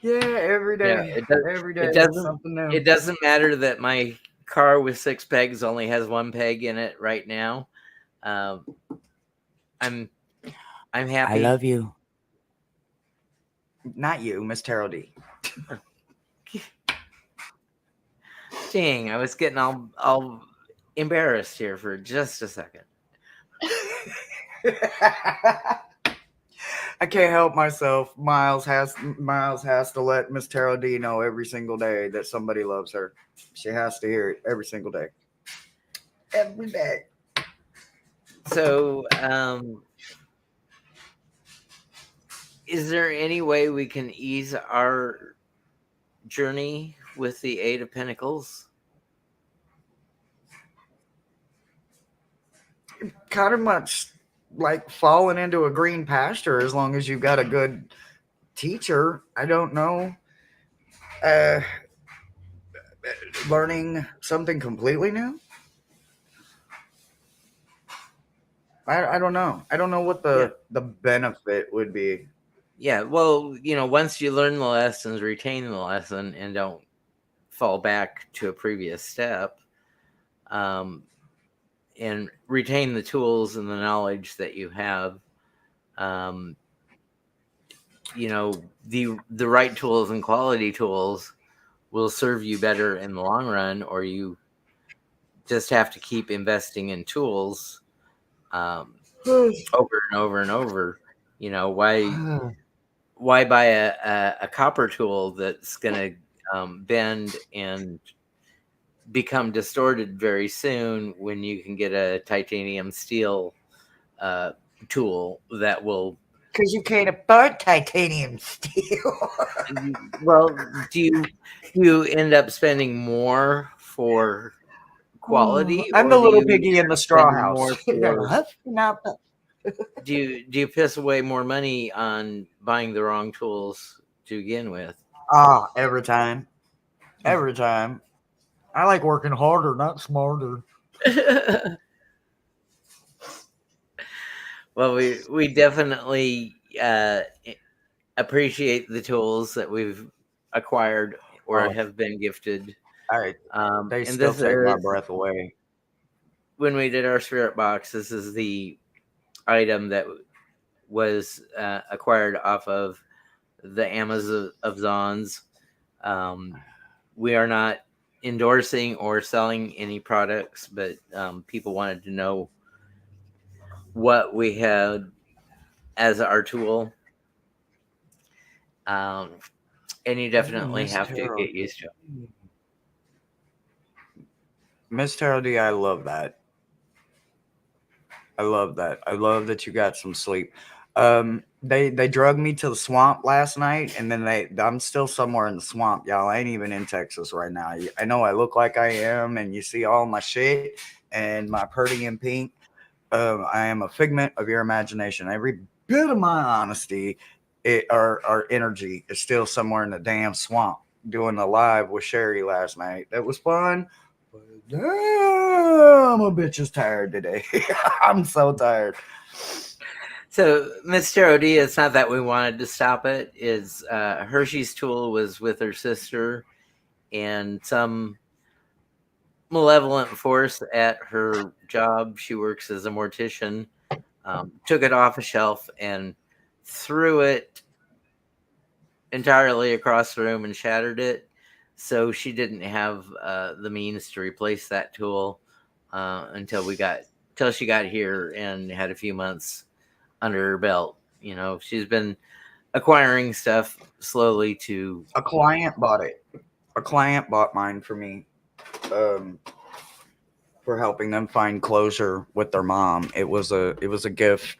Yeah, every day. Yeah, Every day. Something new. It doesn't matter that my car with 6 pegs only has 1 peg in it right now. I'm happy. I love you. Not you, Miss Tarot D. Dang, I was getting all embarrassed here for just a second. I can't help myself. Miles has to let Miss Tarot D know every single day that somebody loves her. She has to hear it every single day. Every day. So, is there any way we can ease our journey with the 8 of Pentacles? Kind of much like falling into a green pasture as long as you've got a good teacher. I don't know. Learning something completely new. I don't know. I don't know what the benefit would be. Yeah, well, once you learn the lessons, retain the lesson, and don't fall back to a previous step, and retain the tools and the knowledge that you have, the right tools and quality tools will serve you better in the long run, or you just have to keep investing in tools over and over and over. Why buy a copper tool that's going to bend and become distorted very soon when you can get a titanium steel tool that will? Because you can't afford titanium steel. Well, do you end up spending more for quality? I'm or the do little you piggy in the end up straw spending house. more for- do you piss away more money on buying the wrong tools to begin with? Every time. Every time. I like working harder, not smarter. Well, we definitely appreciate the tools that we've acquired or have been gifted. They And still this take my is, breath away. when we did our spirit box, this is the item that was acquired off of the Amazons. We are not endorsing or selling any products, but people wanted to know what we had as our tool. And you definitely have to get used to it. Miss Tarot D, I love that. I love that. I love that you got some sleep. They drug me to the swamp last night, and then I'm still somewhere in the swamp, y'all. I ain't even in Texas right now. I know I look like I am, and you see all my shit and my purdy and pink. I am a figment of your imagination. Every bit of my honesty, our energy is still somewhere in the damn swamp. Doing a live with Sherry last night. That was fun. But damn, a bitch is tired today. I'm so tired. So, Miss Tarot D, it's not that we wanted to stop it. Is Hershe's tool was with her sister, and some malevolent force at her job. She works as a mortician. Took it off a shelf and threw it entirely across the room and shattered it. So she didn't have the means to replace that tool until she got here and had a few months under her belt. You know, she's been acquiring stuff slowly to. A client bought it. A client bought mine for me, for helping them find closure with their mom. It was a gift,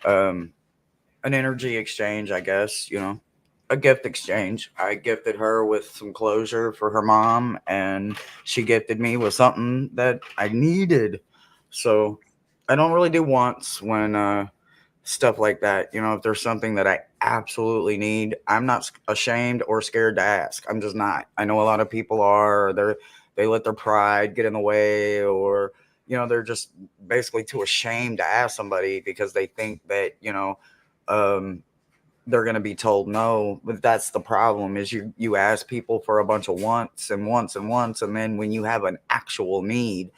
an energy exchange, I guess. You know, a gift exchange. I gifted her with some closure for her mom, and she gifted me with something that I needed. So I don't really do wants when stuff like that. You know, if there's something that I absolutely need, I'm not ashamed or scared to ask. I'm just not. I know a lot of people are. They let their pride get in the way, or they're just basically too ashamed to ask somebody because they think that um, they're going to be told no. But that's the problem: is you ask people for a bunch of wants and wants and wants, and then when you have an actual need,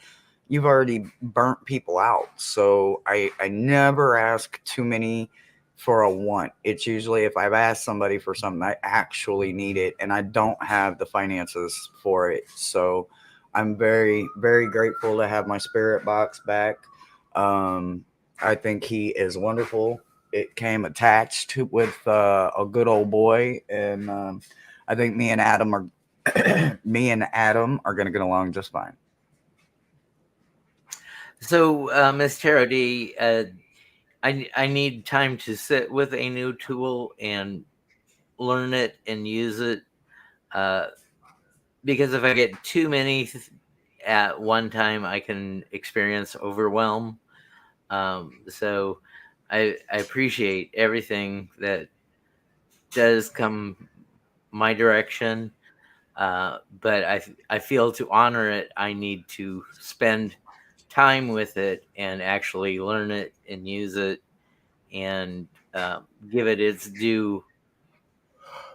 you've already burnt people out. So I never ask too many for a want. It's usually if I've asked somebody for something, I actually need it and I don't have the finances for it. So I'm very, very grateful to have my spirit box back. Um, I think he is wonderful. It came attached with a good old boy, and I think me and Adam are going to get along just fine. So, Miss Tarot D, I need time to sit with a new tool and learn it and use it. Because if I get too many at one time, I can experience overwhelm. So I appreciate everything that does come my direction. But I feel to honor it, I need to spend time with it and actually learn it and use it and give it its due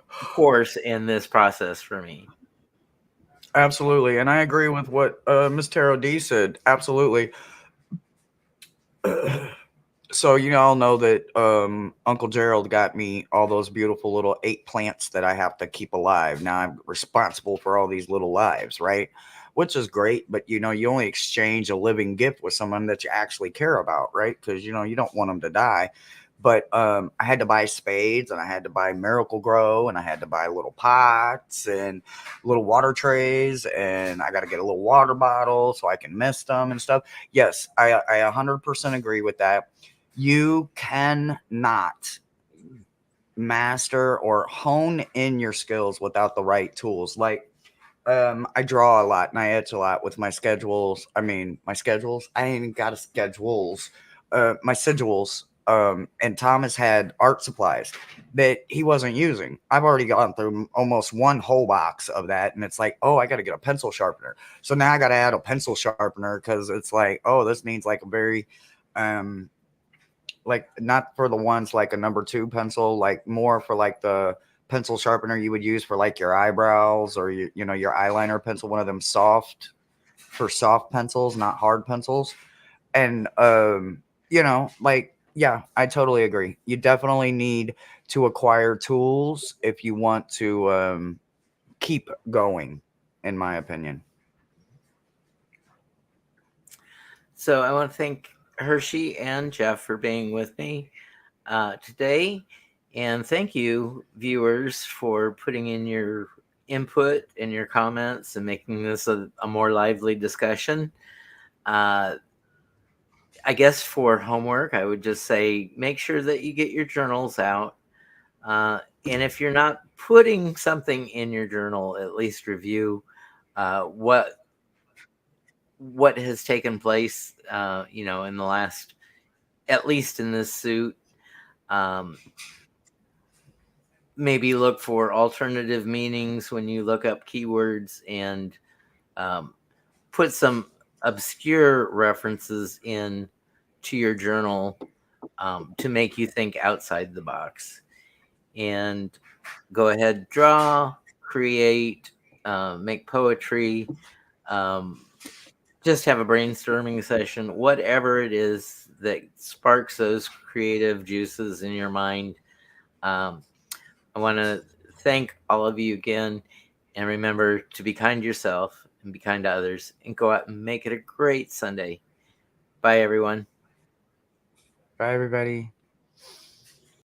course in this process for me. Absolutely, and I agree with what Miss Tarot D said. Absolutely. So you all know that Uncle Gerald got me all those beautiful little 8 plants that I have to keep alive. Now I'm responsible for all these little lives, right? Which is great, but you only exchange a living gift with someone that you actually care about, right? Because you don't want them to die. But I had to buy spades, and I had to buy Miracle Grow, and I had to buy little pots and little water trays, and I got to get a little water bottle so I can mist them and stuff. Yes, I 100% agree with that. You cannot master or hone in your skills without the right tools. Like, I draw a lot and I etch a lot with my schedules. I mean, my schedules. I ain't even got a schedules. My sigils. And Thomas had art supplies that he wasn't using. I've already gone through almost one whole box of that, and it's like, oh, I got to get a pencil sharpener. So now I got to add a pencil sharpener because it's like, oh, this needs like a very, like not for the ones like a number 2 pencil, like more for like the pencil sharpener you would use for like your eyebrows or your eyeliner pencil, one of them soft pencils, not hard pencils. And like, yeah, I totally agree. You definitely need to acquire tools if you want to keep going, in my opinion. So I want to thank Hershe and Jeff for being with me today. And thank you, viewers, for putting in your input and your comments and making this a more lively discussion. I guess for homework, I would just say make sure that you get your journals out. And if you're not putting something in your journal, at least review what has taken place, in the last, at least in this suit. Maybe look for alternative meanings when you look up keywords and put some obscure references in to your journal to make you think outside the box. And go ahead, draw, create, make poetry, just have a brainstorming session, whatever it is that sparks those creative juices in your mind. I want to thank all of you again, and remember to be kind to yourself and be kind to others, and go out and make it a great Sunday. Bye, everyone. Bye, everybody.